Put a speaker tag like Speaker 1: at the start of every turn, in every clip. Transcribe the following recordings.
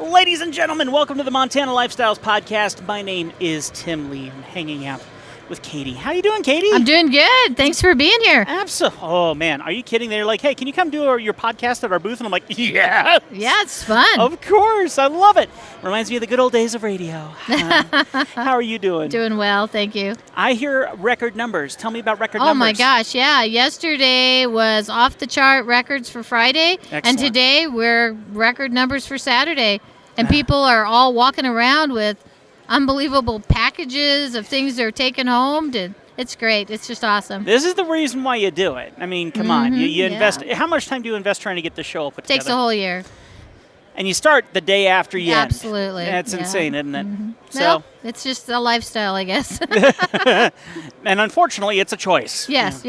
Speaker 1: Ladies and gentlemen, welcome to the Montana Lifestyles Podcast. My name is Tim Lee. I'm hanging out with Katie. How you doing, Katie?
Speaker 2: I'm doing good. Thanks for being here.
Speaker 1: Absolutely. Oh, man. Are you kidding? They're like, hey, can you come do your podcast at our booth? And I'm like, yeah.
Speaker 2: Yeah, it's fun.
Speaker 1: Of course. I love it. Reminds me of the good old days of radio. How are you doing?
Speaker 2: Doing well, thank you.
Speaker 1: I hear record numbers. Tell me about record numbers.
Speaker 2: Oh, my gosh, yeah. Yesterday was off-the-chart records for Friday,
Speaker 1: Excellent.
Speaker 2: and today we're record numbers for Saturday. And people are all walking around with unbelievable packages of things they're taking home. It's great. It's just awesome.
Speaker 1: This is the reason why you do it. I mean, come on. You invest.
Speaker 2: yeah.
Speaker 1: How much time do you invest trying to get the show put together?
Speaker 2: Takes a whole year.
Speaker 1: And you start the day after you end.
Speaker 2: Absolutely.
Speaker 1: That's
Speaker 2: yeah.
Speaker 1: insane, isn't it? So,
Speaker 2: Well, it's just a lifestyle, I guess.
Speaker 1: and unfortunately, it's a choice.
Speaker 2: Yes.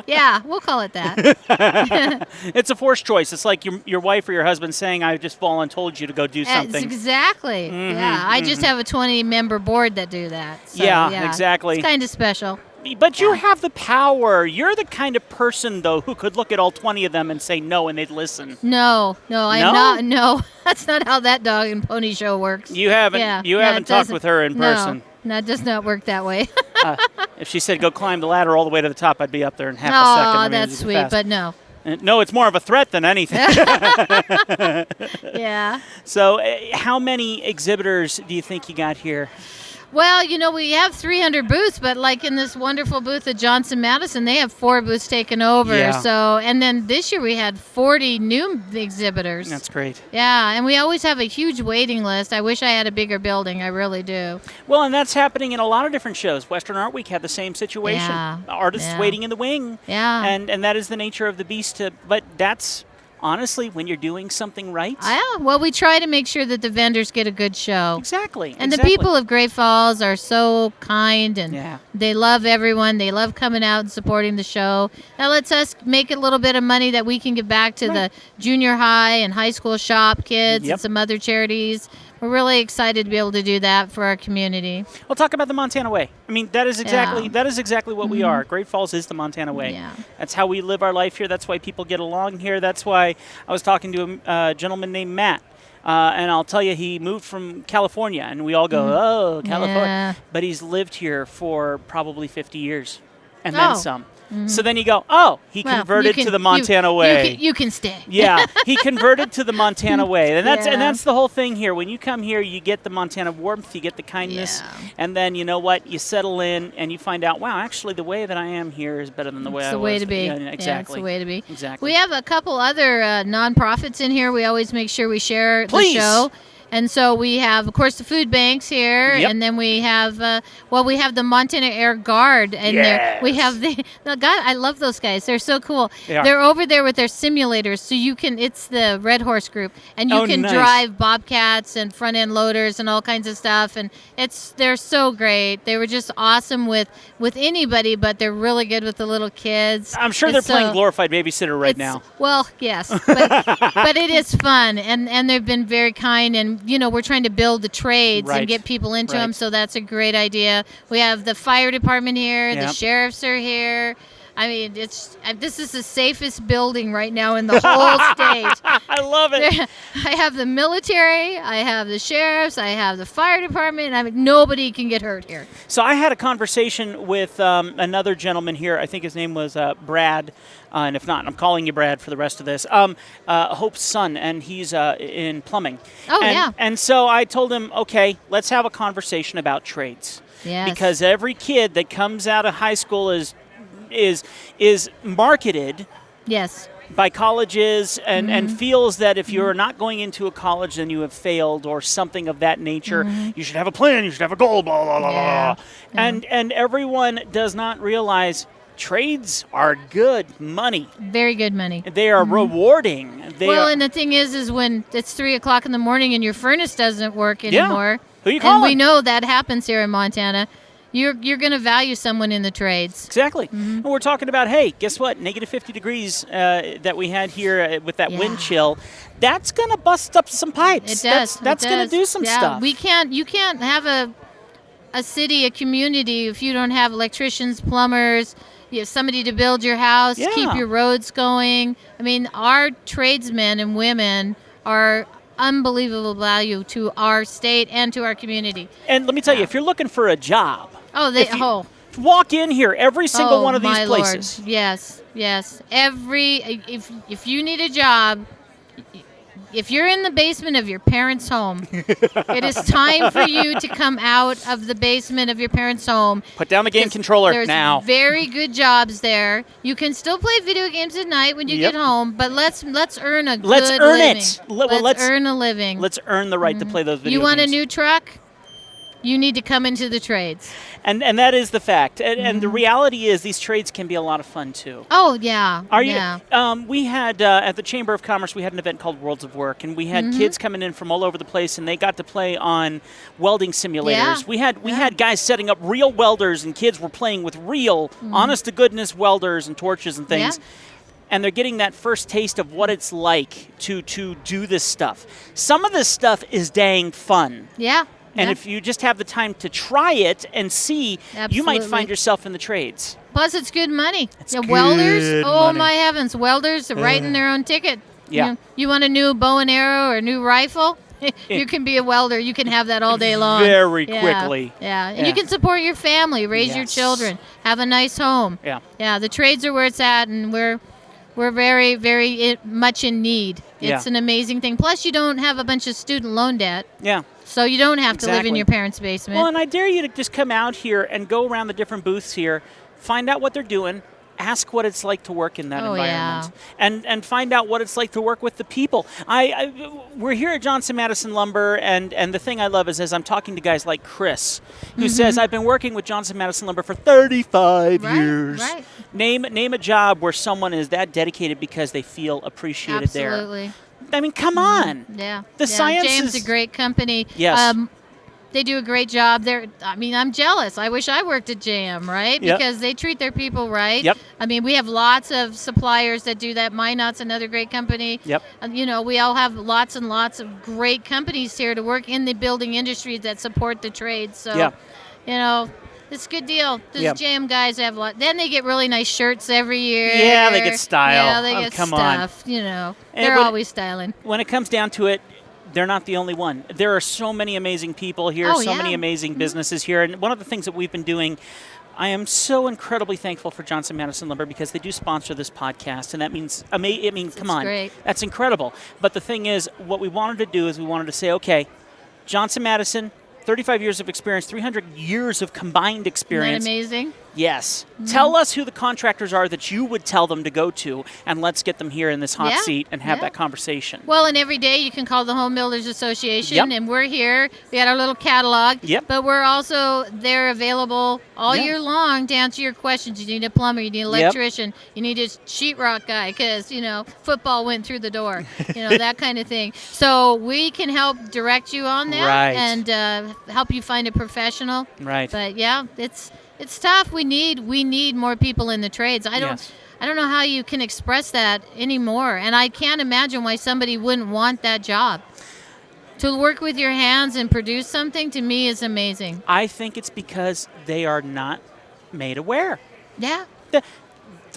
Speaker 2: Yeah, we'll call it that.
Speaker 1: It's a forced choice. It's like your wife or your husband saying, "I've just fallen and told you to go do something."
Speaker 2: Exactly. Yeah, I just have a 20-member board that do that. So,
Speaker 1: Yeah, exactly.
Speaker 2: It's kind of special.
Speaker 1: But you have the power. You're the kind of person, though, who could look at all 20 of them and say no, and they'd listen.
Speaker 2: No, I'm not. No, that's not how that dog and pony show works.
Speaker 1: You haven't.
Speaker 2: Yeah,
Speaker 1: you
Speaker 2: no,
Speaker 1: haven't
Speaker 2: it
Speaker 1: talked
Speaker 2: doesn't.
Speaker 1: with her in person.
Speaker 2: No, that does not work that way.
Speaker 1: If she said go climb the ladder all the way to the top, I'd be up there in half a second. I
Speaker 2: Oh,
Speaker 1: mean,
Speaker 2: that's
Speaker 1: it'd be
Speaker 2: sweet,
Speaker 1: fast.
Speaker 2: but no.
Speaker 1: No, it's more of a threat than anything.
Speaker 2: Yeah.
Speaker 1: So, how many exhibitors do you think you got here?
Speaker 2: Well, we have 300 booths, but like in this wonderful booth at Johnson Madison, they have 4 booths taken over.
Speaker 1: Yeah.
Speaker 2: So, and then this year we had 40 new exhibitors.
Speaker 1: That's great.
Speaker 2: Yeah, and we always have a huge waiting list. I wish I had a bigger building. I really do.
Speaker 1: Well, and that's happening in a lot of different shows. Western Art Week had the same situation.
Speaker 2: Yeah.
Speaker 1: Artists
Speaker 2: Yeah.
Speaker 1: waiting in the wing.
Speaker 2: Yeah.
Speaker 1: And that is the nature of the beast. But that's honestly when you're doing something right.
Speaker 2: Well, we try to make sure that the vendors get a good show.
Speaker 1: Exactly.
Speaker 2: And
Speaker 1: exactly.
Speaker 2: the people of Great Falls are so kind, and
Speaker 1: Yeah.
Speaker 2: they love everyone. They love coming out and supporting the show. That lets us make a little bit of money that we can give back to the junior high and high school shop kids
Speaker 1: Yep.
Speaker 2: and some other charities. We're really excited to be able to do that for our community.
Speaker 1: We'll talk about the Montana Way. I mean, that is exactly what we are. Great Falls is the Montana Way.
Speaker 2: Yeah.
Speaker 1: That's how we live our life here. That's why people get along here. That's why I was talking to a gentleman named Matt. And I'll tell you, he moved from California, and we all go, oh, California.
Speaker 2: Yeah.
Speaker 1: But he's lived here for probably 50 years and
Speaker 2: Oh.
Speaker 1: then some. So then you go, oh, he
Speaker 2: Well,
Speaker 1: converted
Speaker 2: you
Speaker 1: to
Speaker 2: can-
Speaker 1: the Montana Way.
Speaker 2: You can stay.
Speaker 1: Yeah, he converted to the Montana Way, and
Speaker 2: Yeah.
Speaker 1: that's the whole thing here. When you come here, you get the Montana warmth, you get the kindness,
Speaker 2: Yeah.
Speaker 1: and then you know what? You settle in, and you find out, wow, actually, the way that I am here is better than the way
Speaker 2: It's
Speaker 1: I
Speaker 2: the
Speaker 1: was.
Speaker 2: way to be.
Speaker 1: Yeah,
Speaker 2: Yeah,
Speaker 1: exactly.
Speaker 2: it's the way to be.
Speaker 1: Exactly.
Speaker 2: We have a couple other nonprofits in here. We always make sure we share
Speaker 1: Please.
Speaker 2: the show. And so we have, of course, the food banks here,
Speaker 1: Yep.
Speaker 2: and then we have, we have the Montana Air Guard, and there we have God, I love those guys. They're so cool.
Speaker 1: They are.
Speaker 2: They're over there with their simulators, so it's the Red Horse Group, and you
Speaker 1: Oh,
Speaker 2: can
Speaker 1: nice.
Speaker 2: drive Bobcats and front end loaders and all kinds of stuff, and they're so great. They were just awesome with anybody, but they're really good with the little kids.
Speaker 1: I'm sure
Speaker 2: It's
Speaker 1: they're playing
Speaker 2: so-
Speaker 1: glorified babysitter right now.
Speaker 2: Well, yes, but it is fun, and they've been very kind, and we're trying to build the trades
Speaker 1: Right.
Speaker 2: and get people into
Speaker 1: Right.
Speaker 2: them, so that's a great idea. We have the fire department here,
Speaker 1: Yep.
Speaker 2: the sheriffs are here. I mean, this is the safest building right now in the whole state.
Speaker 1: I love it.
Speaker 2: I have the military, I have the sheriffs, I have the fire department. I mean, nobody can get hurt here.
Speaker 1: So I had a conversation with another gentleman here. I think his name was Brad. And if not, I'm calling you Brad for the rest of this. Hope's son, and he's in plumbing.
Speaker 2: Oh,
Speaker 1: and,
Speaker 2: yeah.
Speaker 1: And so I told him, okay, let's have a conversation about trades.
Speaker 2: Yes.
Speaker 1: Because every kid that comes out of high school is marketed
Speaker 2: Yes.
Speaker 1: by colleges and
Speaker 2: Mm-hmm.
Speaker 1: feels that if you're not going into a college, then you have failed or something of that nature. You should have a plan. You should have a goal. Blah blah blah
Speaker 2: Mm-hmm. Yeah.
Speaker 1: blah. And everyone does not realize trades are good money.
Speaker 2: Very good money.
Speaker 1: They are rewarding. They
Speaker 2: Well,
Speaker 1: are,
Speaker 2: and the thing is when it's 3:00 in the morning and your furnace doesn't work
Speaker 1: Yeah.
Speaker 2: anymore,
Speaker 1: Who you
Speaker 2: and
Speaker 1: calling?
Speaker 2: we know that happens here in Montana, you're going to value someone in the trades.
Speaker 1: Exactly.
Speaker 2: Mm-hmm.
Speaker 1: And we're talking about, hey, guess what? Negative 50 degrees that we had here with that
Speaker 2: Yeah.
Speaker 1: wind chill, that's going to bust up some pipes.
Speaker 2: It does.
Speaker 1: That's going to do some stuff.
Speaker 2: You can't have a city, a community if you don't have electricians, plumbers, you have somebody to build your house,
Speaker 1: Yeah.
Speaker 2: keep your roads going. I mean, our tradesmen and women are unbelievable value to our state and to our community.
Speaker 1: And let me tell you, if you're looking for a job,
Speaker 2: Oh,
Speaker 1: walk in here, every single one of these
Speaker 2: my
Speaker 1: places.
Speaker 2: Lord. Yes. If you need a job, if you're in the basement of your parents' home, it is time for you to come out of the basement of your parents' home.
Speaker 1: Put down the game controller
Speaker 2: There's
Speaker 1: now.
Speaker 2: very good jobs there. You can still play video games at night when you
Speaker 1: Yep.
Speaker 2: get home, but let's earn a
Speaker 1: Let's
Speaker 2: good
Speaker 1: earn
Speaker 2: living.
Speaker 1: it. Well,
Speaker 2: Let's earn a living.
Speaker 1: Let's earn the right to play those video
Speaker 2: You want
Speaker 1: games.
Speaker 2: a new truck? You need to come into the trades.
Speaker 1: And that is the fact. And the reality is these trades can be a lot of fun too.
Speaker 2: Oh yeah.
Speaker 1: Are you?
Speaker 2: Yeah.
Speaker 1: We had at the Chamber of Commerce, we had an event called Worlds of Work, and we had kids coming in from all over the place, and they got to play on welding simulators.
Speaker 2: Yeah.
Speaker 1: We had guys setting up real welders, and kids were playing with real, honest to goodness welders and torches and things.
Speaker 2: Yeah.
Speaker 1: And they're getting that first taste of what it's like to do this stuff. Some of this stuff is dang fun.
Speaker 2: Yeah.
Speaker 1: And
Speaker 2: yeah.
Speaker 1: if you just have the time to try it and see, you might
Speaker 2: Absolutely.
Speaker 1: find yourself in the trades.
Speaker 2: Plus, it's good money.
Speaker 1: It's
Speaker 2: Welders,
Speaker 1: good
Speaker 2: oh
Speaker 1: money.
Speaker 2: my heavens, welders are writing their own ticket.
Speaker 1: Yeah.
Speaker 2: You want a new bow and arrow or a new rifle? You can be a welder. You can have that all day long.
Speaker 1: Very
Speaker 2: Yeah.
Speaker 1: quickly.
Speaker 2: Yeah. And
Speaker 1: Yeah.
Speaker 2: you can support your family, raise your
Speaker 1: Yes.
Speaker 2: children, have a nice home.
Speaker 1: Yeah.
Speaker 2: Yeah, the trades are where it's at, and we're very, very much in need. It's
Speaker 1: Yeah.
Speaker 2: an amazing thing. Plus, you don't have a bunch of student loan debt,
Speaker 1: Yeah.
Speaker 2: so you don't have to live in
Speaker 1: Exactly.
Speaker 2: your parents' basement.
Speaker 1: Well, and I dare you to just come out here and go around the different booths here, find out what they're doing, ask what it's like to work in that
Speaker 2: Oh,
Speaker 1: environment, and find out what it's like to work with the people. We're here at Johnson Madison Lumber, and the thing I love is as I'm talking to guys like Chris, who says, I've been working with Johnson Madison Lumber for 35
Speaker 2: Right,
Speaker 1: years.
Speaker 2: right.
Speaker 1: Name a job where someone is that dedicated because they feel appreciated there.
Speaker 2: Absolutely.
Speaker 1: I mean, come on.
Speaker 2: Yeah.
Speaker 1: The science
Speaker 2: James
Speaker 1: is-
Speaker 2: a great company.
Speaker 1: Yes.
Speaker 2: They do a great job. I'm jealous. I wish I worked at JM, right?
Speaker 1: Yep.
Speaker 2: Because they treat their people right.
Speaker 1: Yep.
Speaker 2: I mean, we have lots of suppliers that do that. Minot's another great company.
Speaker 1: Yep.
Speaker 2: We all have lots and lots of great companies here to work in the building industry that support the trade. So,
Speaker 1: Yeah.
Speaker 2: it's a good deal. Those
Speaker 1: Yeah.
Speaker 2: JM guys have a lot. Then they get really nice shirts every year.
Speaker 1: Yeah, they get style.
Speaker 2: Yeah, they
Speaker 1: Oh,
Speaker 2: get
Speaker 1: come on.
Speaker 2: stuff.
Speaker 1: And
Speaker 2: They're
Speaker 1: when-
Speaker 2: always styling.
Speaker 1: When it comes down to it, they're not the only one. There are so many amazing people here,
Speaker 2: Oh,
Speaker 1: so
Speaker 2: yeah.
Speaker 1: many amazing businesses here. And one of the things that we've been doing, I am so incredibly thankful for Johnson Madison Lumber because they do sponsor this podcast. And that means, come on,
Speaker 2: great.
Speaker 1: that's incredible. But the thing is, what we wanted to do is we wanted to say, okay, Johnson Madison, 35 years of experience, 300 years of combined
Speaker 2: Isn't that
Speaker 1: experience.
Speaker 2: amazing?
Speaker 1: Yes. Tell us who the contractors are that you would tell them to go to, and let's get them here in this hot
Speaker 2: Yeah,
Speaker 1: seat and have
Speaker 2: yeah.
Speaker 1: that conversation.
Speaker 2: Well, and every day you can call the Home Builders Association,
Speaker 1: Yep.
Speaker 2: and we're here. We got our little catalog.
Speaker 1: Yep.
Speaker 2: But we're also there available all
Speaker 1: Yeah.
Speaker 2: year long to answer your questions. You need a plumber, you need an
Speaker 1: Yep.
Speaker 2: electrician, you need a sheetrock guy because, football went through the door, that kind of thing. So we can help direct you on that
Speaker 1: Right.
Speaker 2: and help you find a professional.
Speaker 1: Right.
Speaker 2: But yeah, it's tough. We need more people in the trades.
Speaker 1: Yes.
Speaker 2: I don't know how you can express that anymore, and I can't imagine why somebody wouldn't want that job. To work with your hands and produce something, to me, is amazing.
Speaker 1: I think it's because they are not made aware.
Speaker 2: Yeah.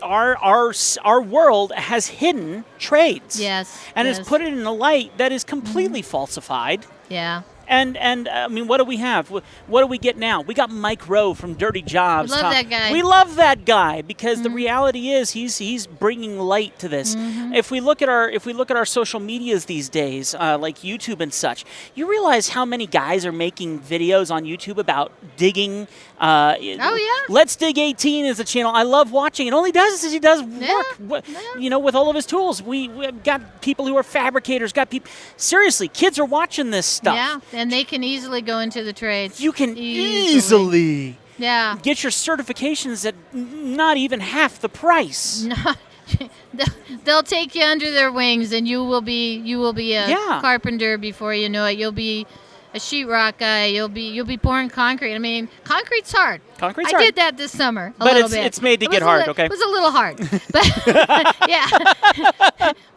Speaker 1: Our world has hidden trades.
Speaker 2: Yes.
Speaker 1: And
Speaker 2: yes.
Speaker 1: has put it in a light that is completely falsified.
Speaker 2: Yeah.
Speaker 1: And I mean, what do we have? What do we get now? We got Mike Rowe from Dirty Jobs.
Speaker 2: We love that guy.
Speaker 1: We love that guy because the reality is he's bringing light to this. If we look at our social medias these days, like YouTube and such, you realize how many guys are making videos on YouTube about digging.
Speaker 2: Oh, yeah.
Speaker 1: Let's Dig 18 is a channel I love watching. And all he does is he does work. With all of his tools. We've got people who are fabricators. Got people. Seriously, kids are watching this stuff.
Speaker 2: Yeah, and they can easily go into the trades.
Speaker 1: You can easily
Speaker 2: Yeah.
Speaker 1: get your certifications at not even half the price.
Speaker 2: They'll take you under their wings, and you will be a
Speaker 1: Yeah.
Speaker 2: carpenter before you know it. You'll be a sheetrock guy. You'll be pouring concrete. I mean, concrete's hard.
Speaker 1: Concrete's
Speaker 2: I
Speaker 1: hard.
Speaker 2: did that this summer.
Speaker 1: But
Speaker 2: little bit.
Speaker 1: it's made to
Speaker 2: It
Speaker 1: get
Speaker 2: was
Speaker 1: hard, okay?
Speaker 2: It was a little hard, but yeah.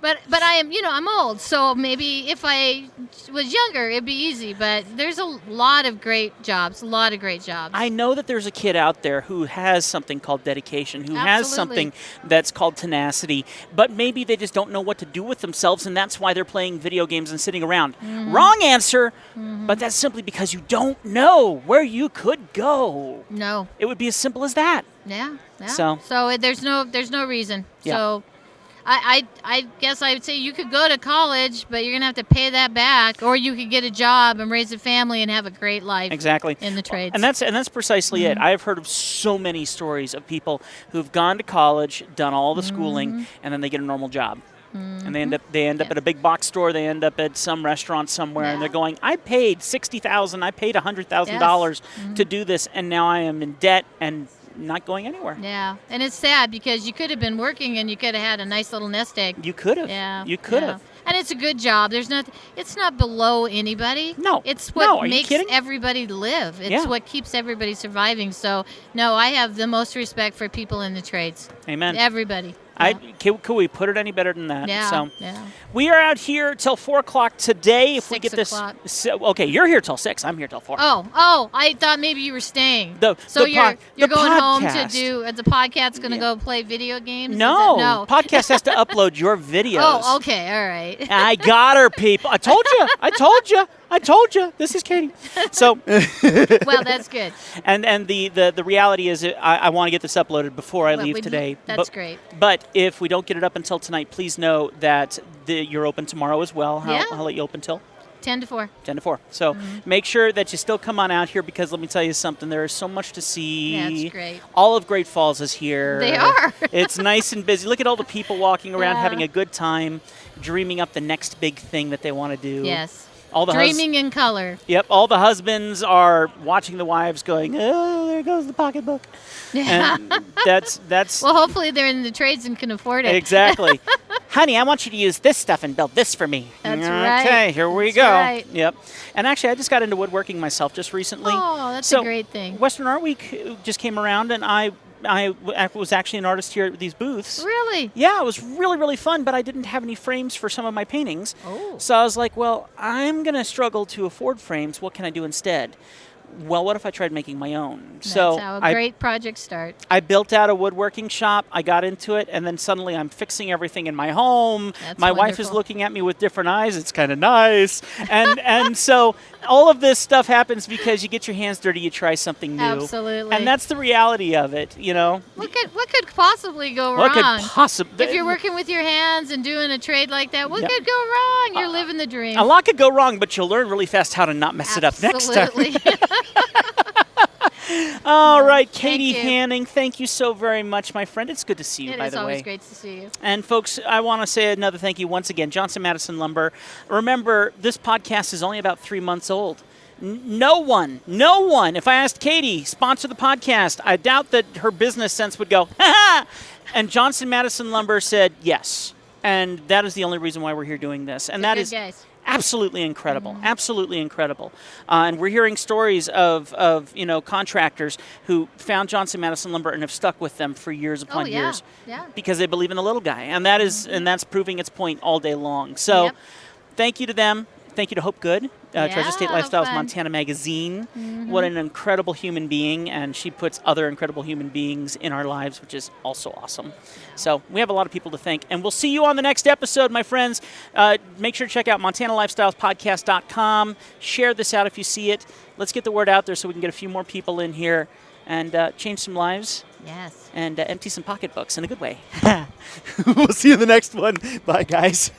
Speaker 2: But I am, I'm old, so maybe if I was younger, it'd be easy. But there's a lot of great jobs,
Speaker 1: I know that there's a kid out there who has something called dedication, who has
Speaker 2: Absolutely.
Speaker 1: something that's called tenacity, but maybe they just don't know what to do with themselves, and that's why they're playing video games and sitting around. Wrong answer, but that's simply because you don't know where you could go.
Speaker 2: No.
Speaker 1: It would be as simple as that.
Speaker 2: Yeah.
Speaker 1: So-
Speaker 2: there's no reason.
Speaker 1: Yeah.
Speaker 2: So I guess I would say you could go to college, but you're gonna have to pay that back, or you could get a job and raise a family and have a great life.
Speaker 1: Exactly.
Speaker 2: In the trades.
Speaker 1: And that's precisely it. I've heard of so many stories of people who've gone to college, done all the schooling, and then they get a normal job. And they end up
Speaker 2: Yeah.
Speaker 1: at a big box store. They end up at some restaurant somewhere, and they're
Speaker 2: Yeah.
Speaker 1: going, "I paid $60,000. I paid $100,000 to do this, and now I am in debt and not going anywhere."
Speaker 2: Yeah, and it's sad because you could have been working and you could have had a nice little nest egg.
Speaker 1: You could have.
Speaker 2: Yeah,
Speaker 1: You could
Speaker 2: yeah.
Speaker 1: have.
Speaker 2: And it's a good job. It's not below anybody.
Speaker 1: No.
Speaker 2: It's
Speaker 1: No,
Speaker 2: what
Speaker 1: are you
Speaker 2: makes
Speaker 1: kidding?
Speaker 2: everybody live. It's
Speaker 1: Yeah.
Speaker 2: what keeps everybody surviving. So no, I have the most respect for people in the trades.
Speaker 1: Amen.
Speaker 2: Everybody.
Speaker 1: Could we put it any better than that?
Speaker 2: Yeah.
Speaker 1: So
Speaker 2: Yeah.
Speaker 1: we are out here till 4 o'clock today. If we
Speaker 2: 6
Speaker 1: get this,
Speaker 2: o'clock.
Speaker 1: okay, you're here till 6. I'm here till 4.
Speaker 2: Oh! I thought maybe you were staying.
Speaker 1: The
Speaker 2: You're going home to
Speaker 1: podcast.
Speaker 2: do the podcast's going to
Speaker 1: Yeah.
Speaker 2: go play video games. Is
Speaker 1: No,
Speaker 2: it- no.
Speaker 1: podcast has to upload your videos.
Speaker 2: Oh, okay, all right.
Speaker 1: I got her, people. I told you. I told you. This is Katie. So,
Speaker 2: Well, that's good.
Speaker 1: and the reality is, I want to get this uploaded before I
Speaker 2: Well,
Speaker 1: leave
Speaker 2: we'd-
Speaker 1: today.
Speaker 2: That's
Speaker 1: but,
Speaker 2: great.
Speaker 1: But if we don't get it up until tonight, please know that you're open tomorrow as well.
Speaker 2: Yeah.
Speaker 1: I'll let you open till
Speaker 2: 10 to 4.
Speaker 1: 10 to 4. So
Speaker 2: Mm-hmm.
Speaker 1: make sure that you still come on out here, because let me tell you something. There is so much to see.
Speaker 2: Yeah, it's great.
Speaker 1: All of Great Falls is here.
Speaker 2: They are.
Speaker 1: It's nice and busy. Look at all the people walking around
Speaker 2: Yeah.
Speaker 1: having a good time, dreaming up the next big thing that they want to do.
Speaker 2: Yes.
Speaker 1: All the
Speaker 2: Dreaming in color.
Speaker 1: Yep, all the husbands are watching the wives going, "Oh, there goes the pocketbook." And that's
Speaker 2: Well, hopefully they're in the trades and can afford it.
Speaker 1: exactly. Honey, I want you to use this stuff and build this for me.
Speaker 2: That's
Speaker 1: Okay,
Speaker 2: right.
Speaker 1: here we
Speaker 2: That's
Speaker 1: go.
Speaker 2: right.
Speaker 1: Yep. And actually, I just got into woodworking myself just recently.
Speaker 2: Oh, that's
Speaker 1: So,
Speaker 2: a great thing.
Speaker 1: Western Art Week just came around, and I was actually an artist here at these booths.
Speaker 2: Really?
Speaker 1: Yeah, it was really, really fun, but I didn't have any frames for some of my paintings.
Speaker 2: Oh.
Speaker 1: So I was like, well, I'm going to struggle to afford frames. What can I do instead? Well, what if I tried making my own?
Speaker 2: That's
Speaker 1: So
Speaker 2: how a great project starts.
Speaker 1: I built out a woodworking shop. I got into it, and then suddenly I'm fixing everything in my home.
Speaker 2: That's
Speaker 1: my wife is
Speaker 2: wonderful.
Speaker 1: looking at me with different eyes. It's kind of nice. And so all of this stuff happens because you get your hands dirty, you try something new.
Speaker 2: Absolutely.
Speaker 1: And that's the reality of it, you know.
Speaker 2: What could possibly go
Speaker 1: What
Speaker 2: wrong?
Speaker 1: could possibly...
Speaker 2: If you're working with your hands and doing a trade like that, what
Speaker 1: Yep.
Speaker 2: could go wrong? You're living the dream.
Speaker 1: A lot could go wrong, but you'll learn really fast how to not mess it up next time.
Speaker 2: Absolutely.
Speaker 1: All right,
Speaker 2: Thank
Speaker 1: Katie
Speaker 2: you.
Speaker 1: Hanning, thank you so very much, my friend. It's good to see you,
Speaker 2: It
Speaker 1: by
Speaker 2: is
Speaker 1: the
Speaker 2: always
Speaker 1: way.
Speaker 2: great to see you.
Speaker 1: And folks, I want to say another thank you once again, Johnson Madison Lumber. Remember, this podcast is only about 3 months old. No one, if I asked Katie, sponsor the podcast, I doubt that her business sense would go, ha ha! And Johnson Madison Lumber said yes. And that is the only reason why we're here doing this. And that
Speaker 2: Good
Speaker 1: is
Speaker 2: guys.
Speaker 1: absolutely incredible, absolutely incredible. And we're hearing stories of contractors who found Johnson Madison Lumber and have stuck with them for years upon
Speaker 2: yeah.
Speaker 1: years
Speaker 2: Yeah.
Speaker 1: because they believe in the little guy, and that's proving its point all day long. So,
Speaker 2: Yep.
Speaker 1: thank you to them. Thank you to Hope Good, Treasure State
Speaker 2: Yeah,
Speaker 1: Lifestyles
Speaker 2: fun.
Speaker 1: Montana Magazine. What an incredible human being, and she puts other incredible human beings in our lives, which is also awesome. So we have a lot of people to thank, and we'll see you on the next episode, my friends. Make sure to check out MontanaLifestylespodcast.com. Share this out if you see it. Let's get the word out there so we can get a few more people in here and change some lives
Speaker 2: Yes.
Speaker 1: and empty some pocketbooks in a good way. We'll see you in the next one. Bye, guys.